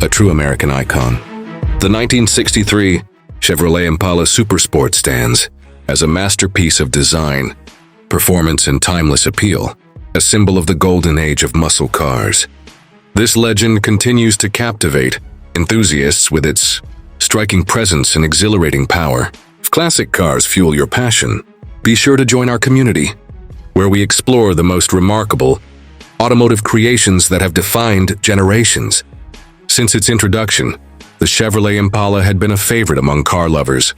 a true American icon. The 1963 Chevrolet Impala Supersport stands as a masterpiece of design, performance, and timeless appeal, a symbol of the golden age of muscle cars. This legend continues to captivate enthusiasts with its striking presence and exhilarating power. If classic cars fuel your passion, be sure to join our community, where we explore the most remarkable automotive creations that have defined generations. Since its introduction, the Chevrolet Impala had been a favorite among car lovers,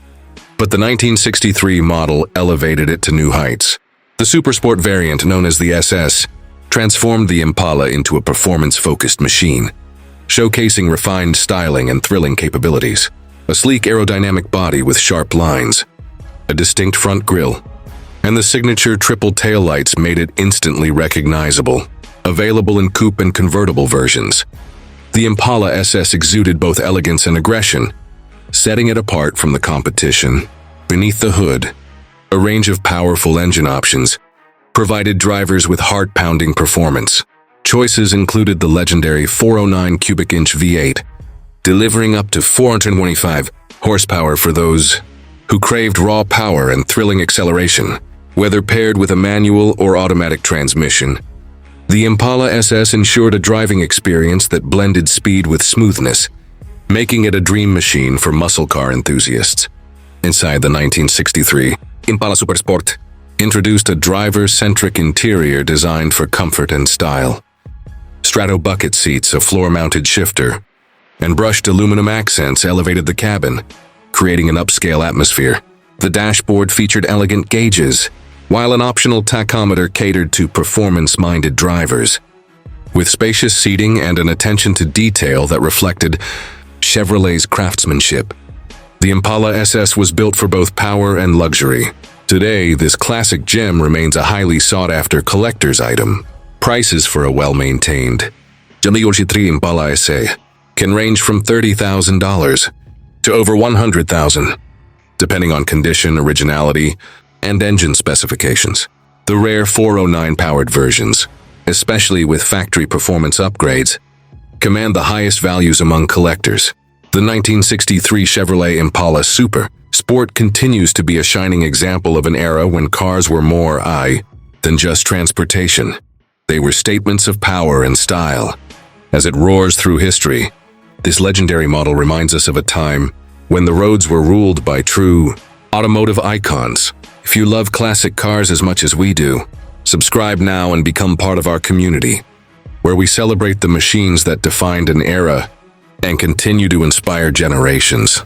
but the 1963 model elevated it to new heights. The Supersport variant, known as the SS, transformed the Impala into a performance-focused machine, showcasing refined styling and thrilling capabilities. A sleek aerodynamic body with sharp lines, a distinct front grille, and the signature triple taillights made it instantly recognizable. Available in coupe and convertible versions, the Impala SS exuded both elegance and aggression, setting it apart from the competition. Beneath the hood, a range of powerful engine options provided drivers with heart-pounding performance. Choices included the legendary 409 cubic inch V8, delivering up to 425 horsepower for those who craved raw power and thrilling acceleration. Whether paired with a manual or automatic transmission, the Impala SS ensured a driving experience that blended speed with smoothness, making it a dream machine for muscle car enthusiasts. Inside the 1963 Impala Supersport introduced a driver-centric interior designed for comfort and style. Strato bucket seats, a floor-mounted shifter, and brushed aluminum accents elevated the cabin, creating an upscale atmosphere. The dashboard featured elegant gauges, while an optional tachometer catered to performance-minded drivers. With spacious seating and an attention to detail that reflected Chevrolet's craftsmanship, the Impala SS was built for both power and luxury. Today, this classic gem remains a highly sought-after collector's item. Prices for a well-maintained Chevy Impala SS can range from $30,000 to over $100,000, depending on condition, originality, and engine specifications. The rare 409 powered versions, especially with factory performance upgrades, command the highest values among collectors. The 1963 Chevrolet Impala Super Sport continues to be a shining example of an era when cars were more than just transportation. They were statements of power and style. As it roars through history, this legendary model reminds us of a time when the roads were ruled by true automotive icons. If you love classic cars as much as we do, subscribe now and become part of our community, where we celebrate the machines that defined an era and continue to inspire generations.